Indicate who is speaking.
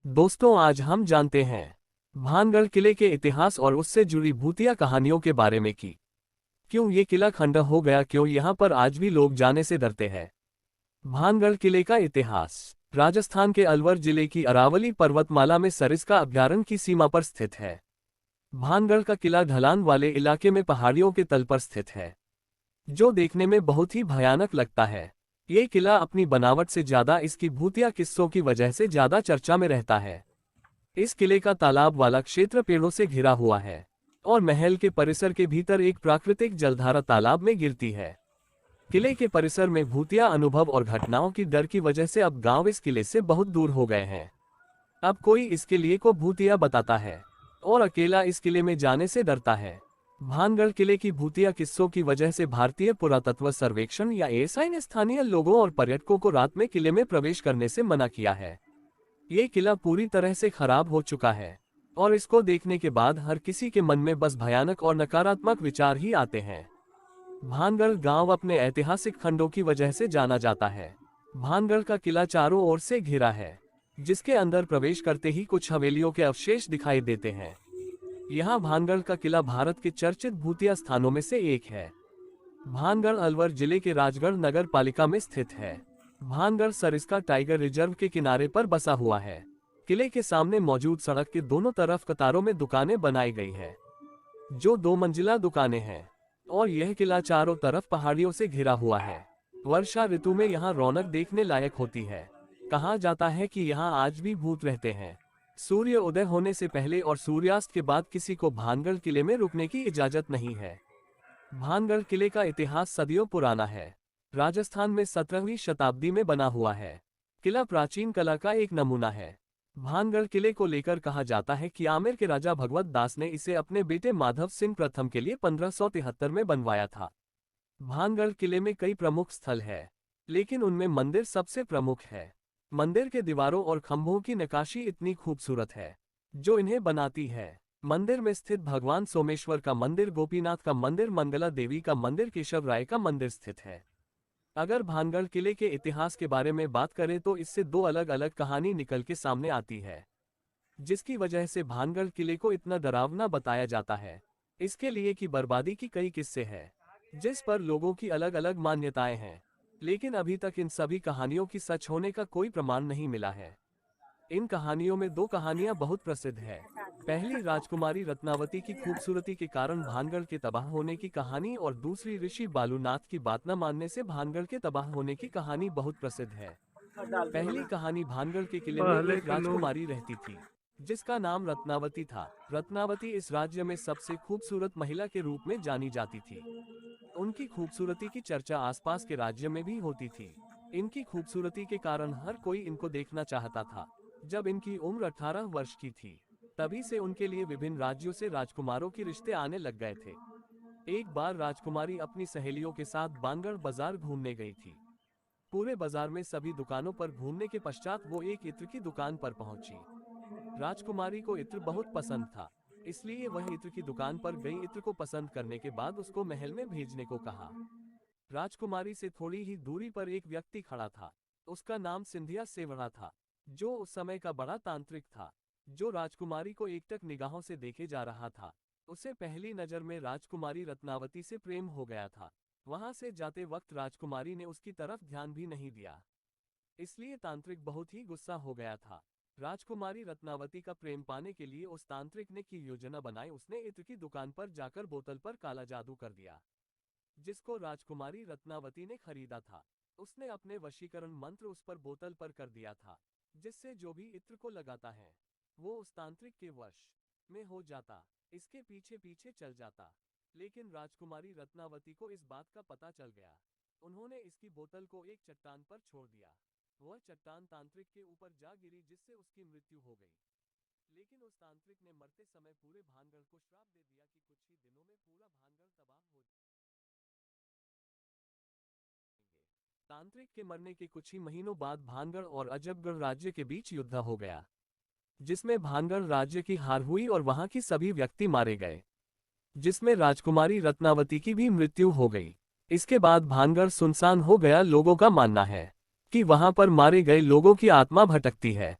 Speaker 1: दोस्तों, आज हम जानते हैं भानगढ़ किले के इतिहास और उससे जुड़ी भूतिया कहानियों के बारे में कि क्यों ये किला खंडर हो गया, क्यों यहाँ पर आज भी लोग जाने से डरते हैं। भानगढ़ किले का इतिहास राजस्थान के अलवर जिले की अरावली पर्वतमाला में सरिस्का अभयारण्य की सीमा पर स्थित है। भानगढ़ का किला ढलान वाले इलाके में पहाड़ियों के तल पर स्थित है, जो देखने में बहुत ही भयानक लगता है। ये किला अपनी बनावट से ज्यादा इसकी भूतिया किस्सों की वजह से ज्यादा चर्चा में रहता है। इस किले का तालाब वाला क्षेत्र पेड़ों से घिरा हुआ है और महल के परिसर के भीतर एक प्राकृतिक जलधारा तालाब में गिरती है। किले के परिसर में भूतिया अनुभव और घटनाओं की डर की वजह से अब गांव इस किले से बहुत दूर हो गए हैं। अब कोई इस किले को भूतिया बताता है और अकेला इस किले में जाने से डरता है। भानगढ़ किले की भूतिया किस्सों की वजह से भारतीय पुरातत्व सर्वेक्षण या एएसआई ने स्थानीय लोगों और पर्यटकों को रात में किले में प्रवेश करने से मना किया है। ये किला पूरी तरह से खराब हो चुका है और इसको देखने के बाद हर किसी के मन में बस भयानक और नकारात्मक विचार ही आते हैं। भानगढ़ गांव अपने ऐतिहासिक खंडों की वजह से जाना जाता है। भानगढ़ का किला चारों ओर से घिरा है, जिसके अंदर प्रवेश करते ही कुछ हवेलियों के अवशेष दिखाई देते हैं। यहाँ भानगढ़ का किला भारत के चर्चित भूतिया स्थानों में से एक है। भानगढ़ अलवर जिले के राजगढ़ नगर पालिका में स्थित है। भानगढ़ सरिस्का टाइगर रिजर्व के किनारे पर बसा हुआ है। किले के सामने मौजूद सड़क के दोनों तरफ कतारों में दुकानें बनाई गई है, जो 2 मंजिला दुकानें हैं, और यह किला चारों तरफ पहाड़ियों से घिरा हुआ है। वर्षा ऋतु में यहाँ रौनक देखने लायक होती है। कहा जाता है कि यहाँ आज भी भूत रहते हैं। सूर्य उदय होने से पहले और सूर्यास्त के बाद किसी को भानगढ़ किले में रुकने की इजाजत नहीं है। भानगढ़ किले का इतिहास सदियों पुराना है। राजस्थान में 17वीं शताब्दी में बना हुआ है। किला प्राचीन कला का एक नमूना है। भानगढ़ किले को लेकर कहा जाता है कि आमेर के राजा भगवत दास ने इसे अपने बेटे माधव सिंह प्रथम के लिए 1573 में बनवाया था। भानगढ़ किले में कई प्रमुख स्थल है, लेकिन उनमें मंदिर सबसे प्रमुख है। मंदिर के दीवारों और खंभों की नक्काशी इतनी खूबसूरत है जो इन्हें बनाती है। मंदिर में स्थित भगवान सोमेश्वर का मंदिर, गोपीनाथ का मंदिर, मंगला देवी का मंदिर, केशव राय का मंदिर स्थित है। अगर भानगढ़ किले के इतिहास के बारे में बात करें तो इससे 2 अलग अलग कहानी निकल के सामने आती है, जिसकी वजह से भानगढ़ किले को इतना डरावना बताया जाता है। इसके लिए की बर्बादी की कई किस्से हैं, जिस पर लोगों की अलग अलग मान्यताएं हैं, लेकिन अभी तक इन सभी कहानियों की सच होने का कोई प्रमाण नहीं मिला है। इन कहानियों में 2 कहानियां बहुत प्रसिद्ध है। पहली राजकुमारी रत्नावती की खूबसूरती के कारण भानगढ़ के तबाह होने की कहानी, और दूसरी ऋषि बालूनाथ की बात न मानने से भानगढ़ के तबाह होने की कहानी बहुत प्रसिद्ध है। पहली कहानी, भानगढ़ के किले में एक राजकुमारी रहती थी जिसका नाम रत्नावती था। रत्नावती इस राज्य में सबसे खूबसूरत महिला के रूप में जानी जाती थी। उनकी खूबसूरती की चर्चा आसपास के राज्य में भी होती थी। इनकी खूबसूरती के कारण हर कोई इनको देखना चाहता था। जब इनकी उम्र 18 वर्ष की थी, तभी से उनके लिए विभिन्न राज्यों से राजकुमारों के रिश्ते आने लग गए थे। एक बार राजकुमारी अपनी सहेलियों के साथ भानगढ़ बाजार घूमने गई थी। पूरे बाजार में सभी दुकानों पर घूमने के पश्चात वो एक इत्र की दुकान पर पहुंची। राजकुमारी को इत्र बहुत पसंद था, इसलिए वह इत्र की दुकान पर गई। इत्र को पसंद करने के बाद उसको महल में भेजने को कहा। राजकुमारी से थोड़ी ही दूरी पर एक व्यक्ति खड़ा था। उसका नाम सिंधिया सेवढ़ा था, जो उस समय का बड़ा तांत्रिक था, जो राजकुमारी को एकटक निगाहों से देखे जा रहा था। उसे पहली नजर में राजकुमारी रत्नावती से प्रेम हो गया था। वहां से जाते वक्त राजकुमारी ने उसकी तरफ ध्यान भी नहीं दिया, इसलिए तांत्रिक बहुत ही गुस्सा हो गया था। राजकुमारी रत्नावती का प्रेम पाने के लिए उस तांत्रिक ने की योजना बनाई। उसने इत्र की दुकान पर जाकर बोतल पर काला जादू कर दिया, जिसको राजकुमारी रत्नावती ने खरीदा था। उसने अपने वशीकरण मंत्र उस पर बोतल पर कर दिया था, जिससे जो भी इत्र को लगाता है वो उस तांत्रिक के वश में हो जाता, इसके पीछे पीछे चल जाता। लेकिन राजकुमारी रत्नावती को इस बात का पता चल गया। उन्होंने इसकी बोतल को एक चट्टान पर छोड़ दिया। वह चट्टान तांत्रिक के ऊपर जा गिरी, जिससे उसकी मृत्यु हो गई। लेकिन उस तांत्रिक ने मरते समय पूरे भानगढ़ को श्राप दे दिया कि कुछ ही दिनों में पूरा भानगढ़ तबाह हो जाएगा। तांत्रिक के मरने के कुछ ही महीनों बाद भानगढ़ और अजबगढ़ राज्य के बीच युद्ध हो गया, जिसमें भानगढ़ राज्य की हार हुई और वहां की सभी व्यक्ति मारे गए, जिसमें राजकुमारी रत्नावती की भी मृत्यु हो गई। इसके बाद भानगढ़ सुनसान हो गया। लोगों का मानना है कि वहां पर मारे गए लोगों की आत्मा भटकती है।